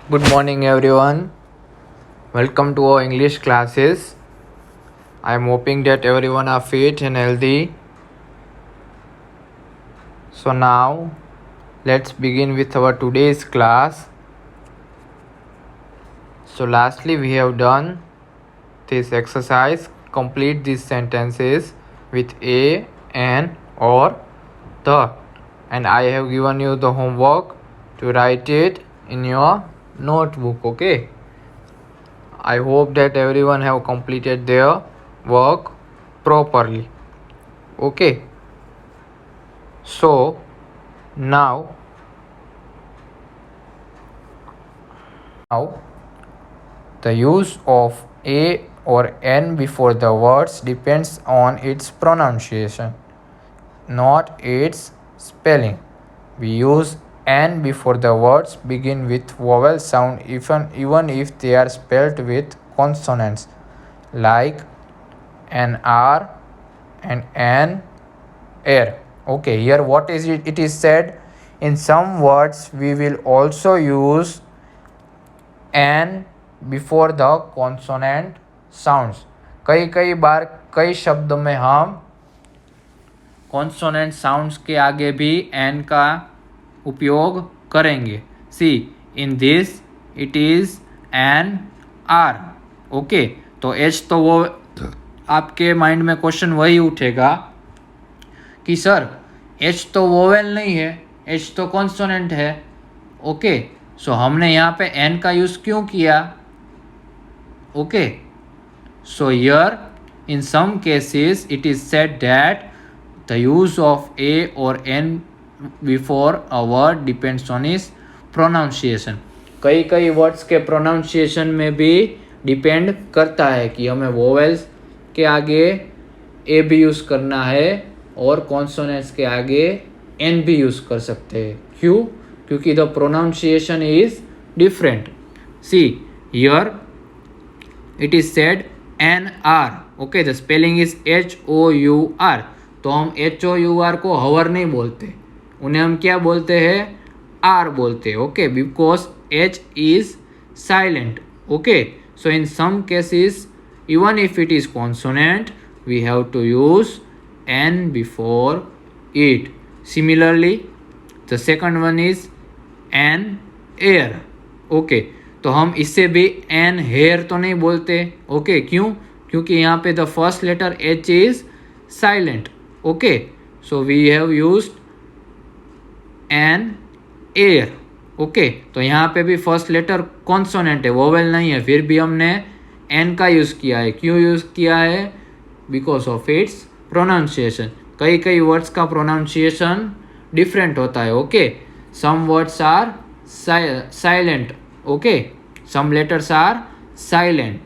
Good morning, everyone. Welcome to our English classes. I am hoping that everyone are fit and healthy. So now, let's begin with our today's class. So lastly, we have done this exercise. Complete these sentences with a, an, or the. And I have given you the homework to write it in your notebook. Okay. I hope that everyone have completed their work properly. Okay. So now the use of a or n before the words depends on its pronunciation, not its spelling. We use n before the words begin with vowel sound even if they are spelled with consonants like an r and an air. Okay, here what is it? It is said in some words we will also use an before the consonant sounds. कई बार कई शब्द में हम consonant sounds के आगे भी N का उपयोग करेंगे. See in this it is an R. Okay, तो एच तो वो आपके माइंड में क्वेश्चन वही उठेगा कि सर एच तो वोवेल नहीं है, एच तो कॉन्सोनेंट है. ओके, सो हमने यहाँ पे एन का यूज़ क्यों किया? Okay, so here in some cases it is said that the use of a or n before a word depends on its pronunciation. कई वर्ड्स के प्रोनाउंसिएशन में भी डिपेंड करता है कि हमें वोवेल्स के आगे ए भी यूज़ करना है और कॉन्सोनेंट्स के आगे एन भी यूज़ कर सकते हैं. क्यों? क्योंकि the pronunciation is different. See here it is said NR. Okay, the spelling is HOUR. तो हम HOUR को हवर नहीं बोलते, उन्हें हम क्या बोलते हैं? R बोलते हैं. Okay, because H is silent. Okay, so in some cases even if it is consonant we have to use N before it. Similarly the second one is An air. Okay, तो हम इससे भी N hair तो नहीं बोलते. Okay, क्यों? क्योंकि यहाँ पे the first letter H is silent. Okay, so we have used N air. Okay, तो यहाँ पे भी फर्स्ट लेटर कॉन्सोनेंट है, वोवेल नहीं है, फिर भी हमने एन का यूज़ किया है. क्यों यूज़ किया है? Because of its pronunciation. कई वर्ड्स का प्रोनाउंसिएशन डिफरेंट होता है. Okay, some words are silent. Okay, some letters are silent.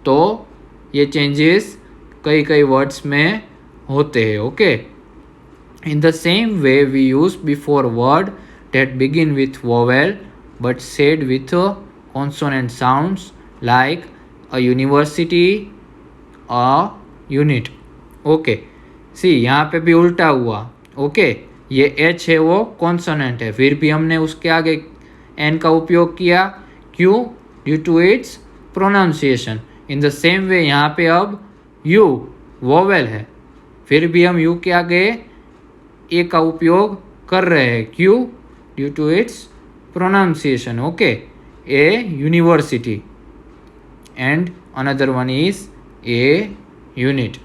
तो ये चेंजेस कई वर्ड्स में होते हैं. Okay, in the same way we use before word that begin with vowel but said with consonant sounds like a university, a unit. Okay, see यहाँ पे भी उल्टा हुआ. ओके, ये एच है वो कॉन्सोनेंट है, फिर भी हमने उसके आगे एन का उपयोग किया. क्यों? Due to its pronunciation. In the same way यहाँ पे अब यू वोवेल है, फिर भी हम यू के आगे ए का उपयोग कर रहे हैं. क्यों? Due to its pronunciation. Okay, a university and another one is a unit.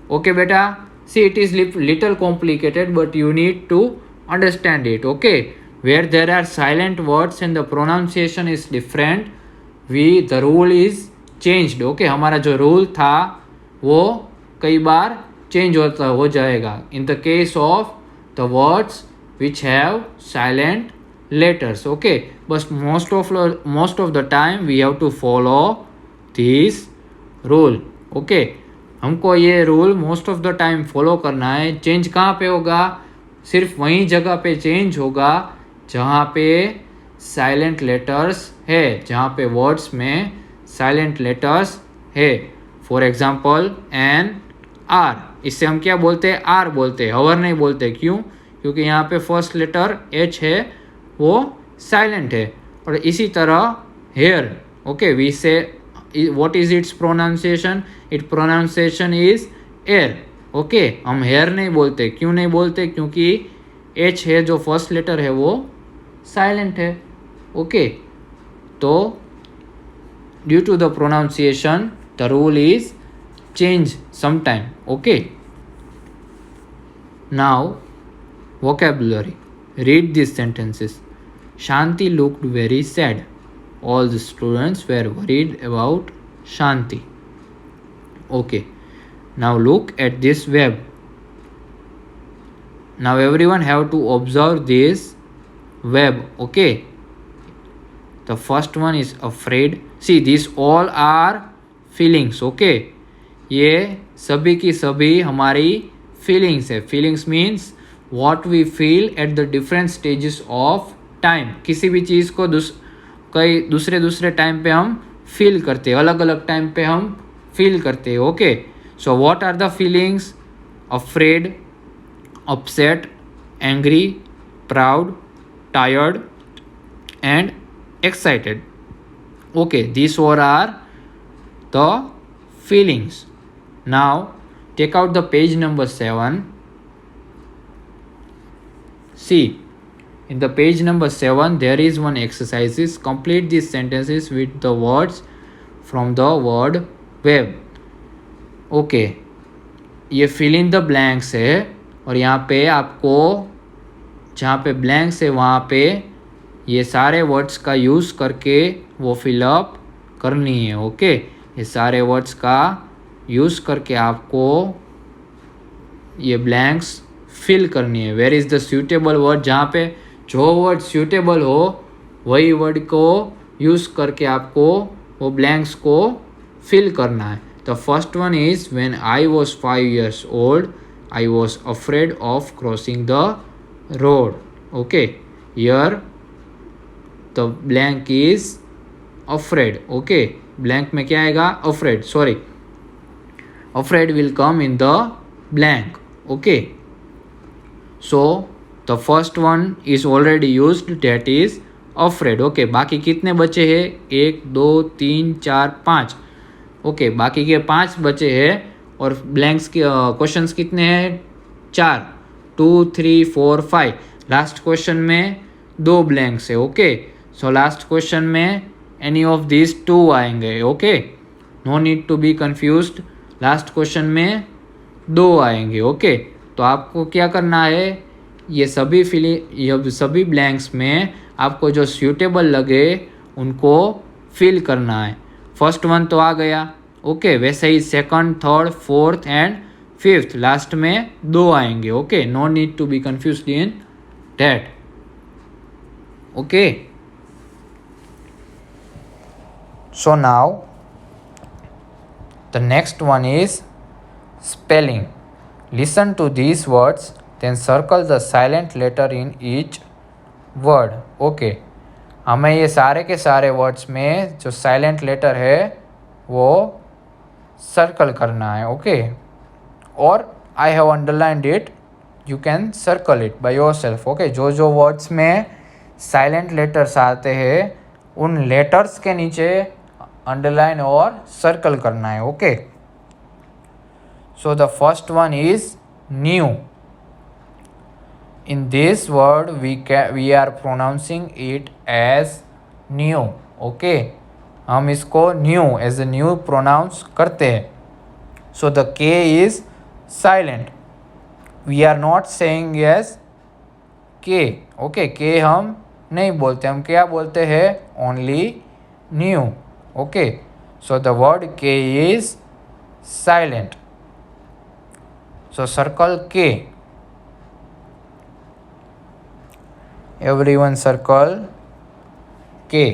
Okay बेटा, see it is little complicated but you need to understand it. Okay, where there are silent words and the pronunciation is different, the rule is changed. Okay, हमारा जो rule था वो कई बार change हो जाएगा in the case of the words which have silent letters. Okay, but most of the time we have to follow this rule. Okay, हमको ये rule most of the time follow करना है. Change कहाँ पे होगा? सिर्फ वहीं जगह पे चेंज होगा जहाँ पे साइलेंट लेटर्स है, जहाँ पे वर्ड्स में साइलेंट लेटर्स है. फॉर एग्जाम्पल एन आर, इससे हम क्या बोलते हैं? आर बोलते हैं, हवर नहीं बोलते. क्यों? क्योंकि यहाँ पे फर्स्ट लेटर एच है वो साइलेंट है. और इसी तरह हेयर, ओके, वी से what is it's pronunciation, it pronunciation is air, okay. हम हेयर नहीं बोलते, क्यों नहीं बोलते, क्योंकि एच है जो फर्स्ट लेटर है वो साइलेंट है, ओके। तो due to the pronunciation the rule is change sometime, okay. Now vocabulary, read these sentences. Shanti looked very sad. All the students were worried about Shanti, okay. Now look at this web. Now everyone have to observe this web, okay. The first one is afraid. See, these all are feelings, okay. ये सभी की सभी हमारी feelings है. Feelings means what we feel at the different stages of time. किसी भी चीज़ को कई दूसरे टाइम पे हम फील करते हैं, अलग अलग टाइम पे हम फील करते हैं, okay. So what are the feelings? Afraid, upset, angry, proud, tired and excited, okay. These all are the feelings. Now take out the page number 7. See, in the page number 7 there is one exercises. Complete these sentences with the words from the word web, okay. ये fill in the blanks है और यहाँ पे आपको जहाँ पे blanks है वहाँ पे ये सारे वर्ड्स का यूज़ करके वो फिलअप करनी है, ओके. ये सारे वर्ड्स का यूज़ करके आपको ये ब्लैंक्स फिल करनी है. Where is the suitable word? जहाँ पे जो वर्ड सूटेबल हो वही वर्ड को यूज़ करके आपको वो ब्लैंक्स को फिल करना है. The first one is when I was 5 years old I was afraid of crossing the road, okay. Here the blank is afraid, okay. blank में क्या आएगा? afraid, sorry, afraid will come in the blank, okay. so the first one is already used, that is afraid, okay. बाकी कितने बचे हैं? 1 2 3 4 5, okay. बाकी के 5 बचे हैं और ब्लैंक्स के क्वेश्चंस कितने हैं? 4, 2 3 4 5. लास्ट क्वेश्चन में 2 ब्लैंक्स है, ओके. सो लास्ट क्वेश्चन में एनी ऑफ दिस 2 आएंगे, okay. No need to be confused. Last question में 2 आएंगे, ओके. तो आपको क्या करना है? ये सभी ब्लैंक्स में आपको जो सूटेबल लगे उनको फिल करना है. फर्स्ट वन तो आ गया, ओके. वैसे ही second, third, fourth and fifth last में 2 आएंगे, okay. No need to be confused in that, okay. So now the next one is spelling. Listen to these words, then circle the silent letter in each word, okay. हमें ये सारे के सारे words में जो silent letter है वो circle करना है, ओके. और I have underlined it, you can circle it by yourself, okay. जो वर्ड्स में साइलेंट लेटर्स आते हैं उन लेटर्स के नीचे अंडरलाइन और सर्कल करना है, okay. So the first one is new. In this word we are pronouncing it as new, okay. हम इसको new as a new pronounce करते हैं. So the K is silent. We are not saying as K, okay. K हम नहीं बोलते, हम क्या बोलते हैं? Only new, okay. So the word K is silent. So circle K. Everyone circle K.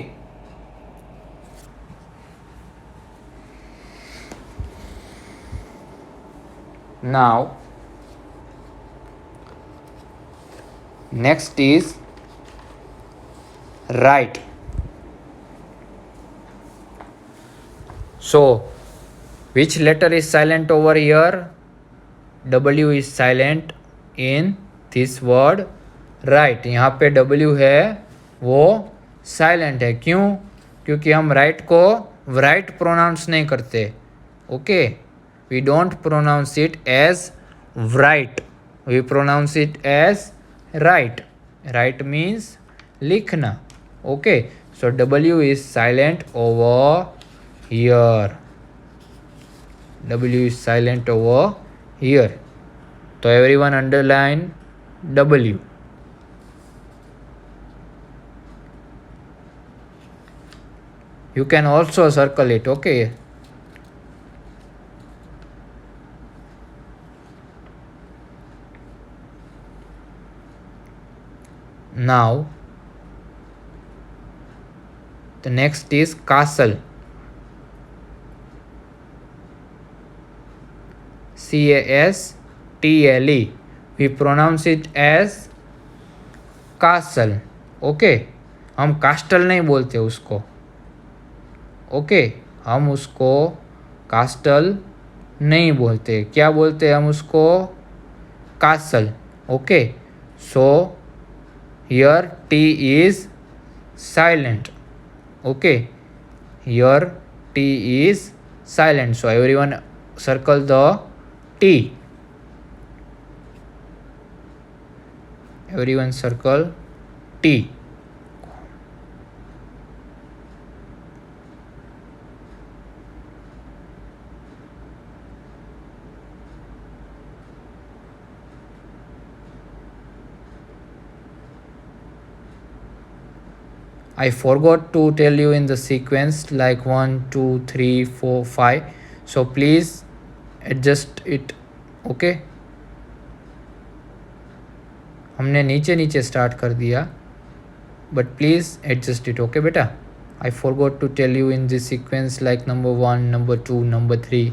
Now next is write. So which letter is silent over here? W is silent in this word right. यहाँ पे W है वो silent है। क्यों? क्योंकि हम right को right pronounce नहीं करते। Okay, we don't pronounce it as write, we pronounce it as right. Write means लिखना। Okay, so W is silent over here, W is silent over here. So everyone underline W. You can also circle it, okay? Now the next is castle. CASTLE. We pronounce it as castle. Okay, हम कास्टल नहीं बोलते उसको। Okay, हम उसको कास्टल नहीं बोलते। क्या बोलते हम उसको? Castle. Okay, so here T is silent. Okay, here T is silent, so everyone circle the T. Everyone circle T. I forgot to tell you in the sequence like 1, 2, 3, 4, 5. So please adjust it. Okay, हमने नीचे नीचे start कर दिया, but please adjust it. Okay बेटा, I forgot to tell you in this sequence like number 1, number 2, number 3.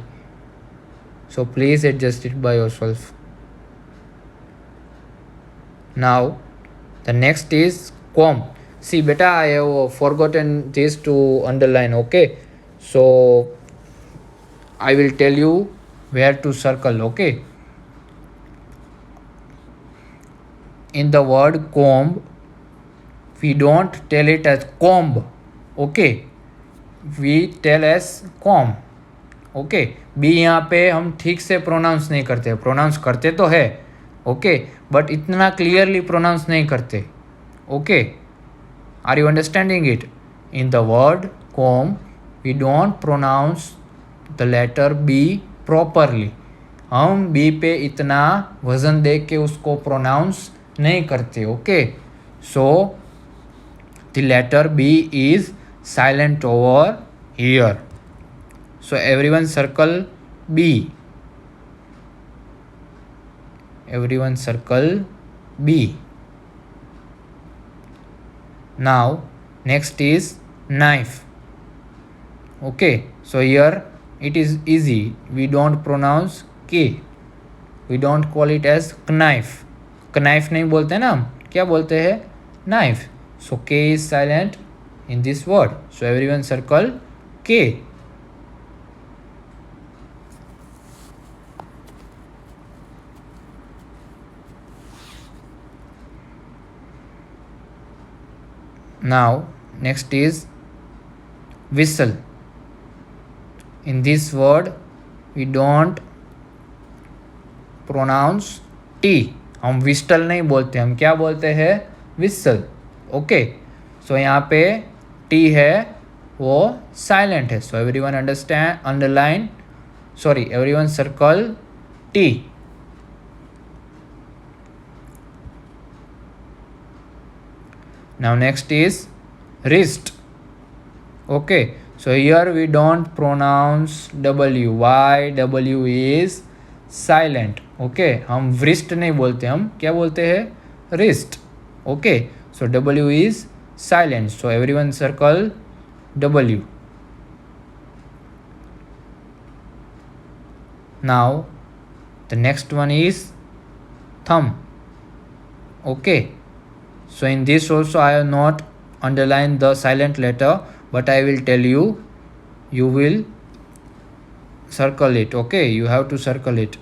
So please adjust it by yourself. Now the next is comb. See beta, I have forgotten this to underline. Okay, so I will tell you where to circle. Okay, in the word comb we don't tell it as comb. Okay, we tell as comb. Okay, B यहाँ पे हम ठीक से pronounce नहीं करते, pronounce करते तो है। ओके, बट इतना क्लियरली प्रोनाउंस नहीं करते। Okay, are you understanding it? In the word comb we don't pronounce the letter B properly. हम बी पे इतना वजन दे के उसको प्रोनाउंस नहीं करते। Okay, so the letter B is silent over here. So everyone circle B. Everyone circle B. Now next is knife. Okay, so here it is easy. We don't pronounce K. We don't call it as knife. Knife नहीं बोलते ना हम, क्या बोलते हैं? Knife. So K is silent in this word. So everyone circle K. Now next is whistle. In this word we don't pronounce T. हम whistle नहीं बोलते, हम क्या बोलते हैं? whistle. ओके, सो यहाँ पे T है वो साइलेंट है. So everyone understand, underline, sorry everyone circle T. Now next is wrist. Okay, so here we don't pronounce W. Why? W is silent. Okay, हम wrist नहीं बोलते, हम क्या बोलते हैं? wrist. Okay, so W is silent. So everyone circle W. Now the next one is thumb. Okay, so in this also I have not underlined the silent letter, but I will tell you, you will circle it. Okay, you have to circle it.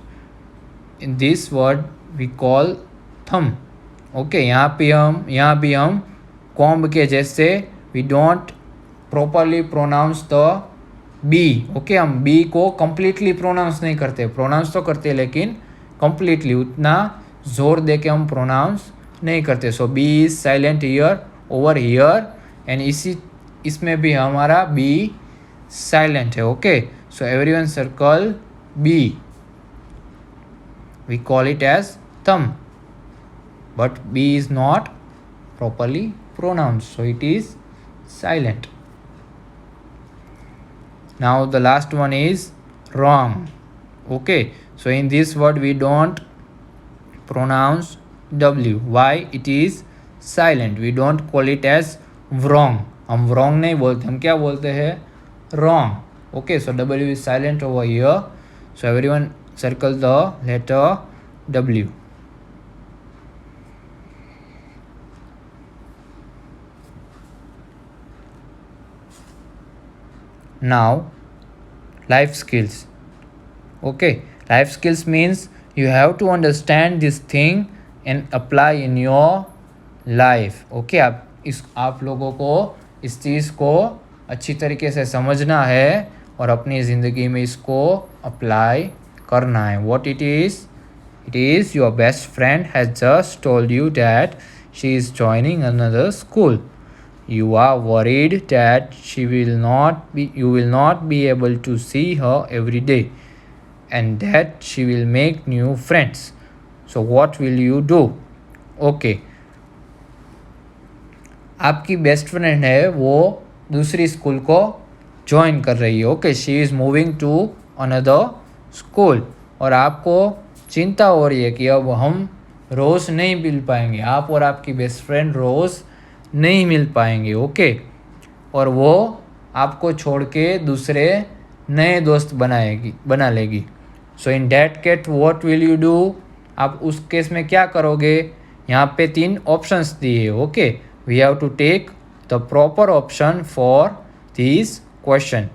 In this word we call thumb. Okay, यहाँ भी हम comb के जैसे we don't properly pronounce the B. Okay, हम B को completely pronounce नहीं करते, pronounce तो करते लेकिन कंप्लीटली उतना जोर दे के हम प्रोनाउंस नहीं करते. So B is silent here, over here, and इसमें भी हमारा बी साइलेंट है. Okay, so everyone circle B. We call it as thumb, but B is not properly pronounced, so it is silent. Now the last one is wrong. Okay, so in this word we don't pronounce W. Why? It is silent. We don't call it as wrong. हम wrong नहीं बोलते, हम क्या बोलते हैं? Wrong. Okay, so W is silent over here. So everyone circle the letter W. Now life skills. Okay, life skills means you have to understand this thing and apply in your life. Okay, आप लोगों को इस चीज़ को अच्छी तरीके से समझना है और अपनी ज़िंदगी में इसको अप्लाई करना है. What it is? It is your best friend has just told you that she is joining another school. You are worried that you will not be able to see her every day and that she will make new friends. So what will you do? Okay, आपकी best friend है, वो दूसरी school को join कर रही है. Okay, she is moving to another school, और आपको चिंता हो रही है कि अब हम रोज़ नहीं मिल पाएंगे, आप और आपकी बेस्ट फ्रेंड रोज़ नहीं मिल पाएंगे. ओके, और वो आपको छोड़ के दूसरे नए दोस्त बना लेगी. So in that case what will you do? आप उस केस में क्या करोगे? यहाँ पे 3 ऑप्शंस दिए. Okay, we have to take the proper option for this question.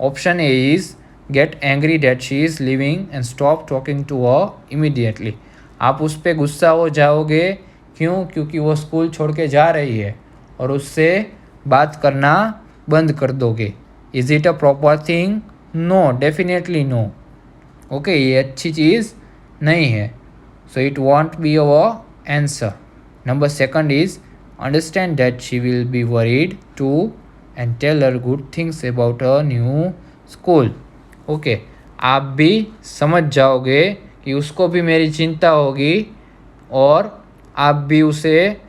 Option A is get angry that she is living and stop talking to her immediately. आप उस पर गुस्सा हो जाओगे. क्यों? क्योंकि वो स्कूल छोड़ के जा रही है और उससे बात करना बंद कर दोगे. Is it a proper thing? No, definitely no. Okay, ये अच्छी चीज़ नहीं है. So it won't be our answer. Number 2 is understand that she will be worried to and tell her good things about a new school. Okay, आप भी समझ जाओगे कि उसको भी मेरी चिंता होगी और आप भी उसे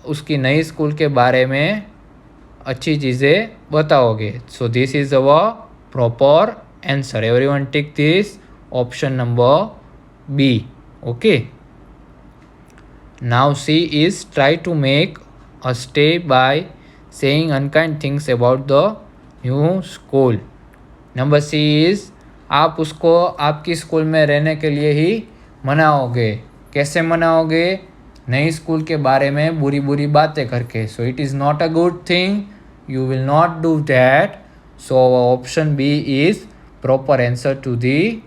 उसकी नई स्कूल के बारे में अच्छी चीज़ें बताओगे. So this is our proper answer. Everyone tick this option number B. Okay, now C is try to make a stay by saying unkind things about the new school. Number C is आप उसको आपकी school में रहने के लिए ही मनाओगे. कैसे मनाओगे? नई school के बारे में बुरी बुरी बातें करके. So it is not a good thing. You will not do that. So option B is proper answer to the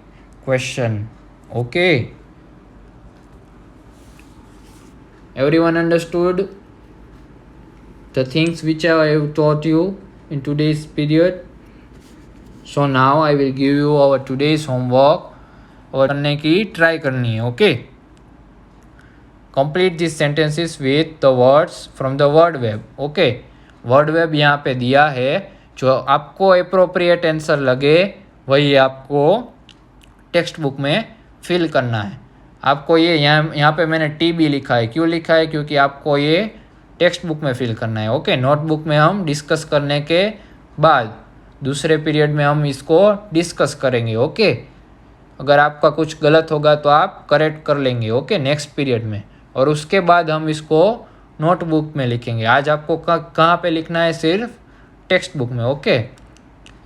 question. Okay, everyone understood the things which I have taught you in today's period? So now I will give you our today's homework और करने की try करनी है. Okay, complete this sentences with the words from the word web. Okay, word web यहाँ पे दिया है. जो आपको अप्रोप्रिएट आंसर लगे वही आपको टेक्स्ट बुक में फिल करना है. आपको ये यहाँ पे मैंने TB लिखा है. क्यों लिखा है? क्योंकि आपको ये टेक्स्ट बुक में फिल करना है. ओके, नोटबुक में हम डिस्कस करने के बाद दूसरे पीरियड में हम इसको डिस्कस करेंगे. ओके, अगर आपका कुछ गलत होगा तो आप करेक्ट कर लेंगे. ओके, नेक्स्ट पीरियड में, और उसके बाद हम इसको नोटबुक में लिखेंगे. आज आपको कहाँ पे लिखना है? सिर्फ टेक्स्ट बुक में. ओके,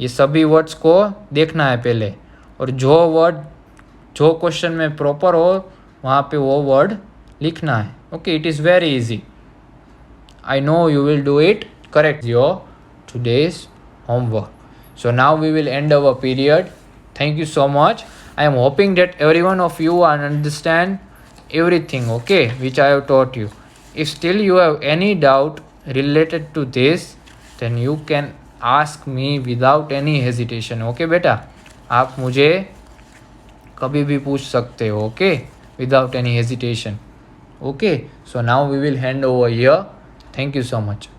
ये सभी वर्ड्स को देखना है पहले, और जो क्वेश्चन में प्रॉपर हो वहाँ पे वो वर्ड लिखना है. Okay, it is very easy. I know you will do it. Correct your today's homework. So now we will end our period. Thank you so much. I am hoping that every one of you understand everything, okay, which I have taught you. If still you have any doubt, related to this, then you can ask me without any hesitation. Okay बेटा, आप मुझे कभी भी पूछ सकते हो. Okay, without any hesitation. Okay, so now we will hand over here. Thank you so much.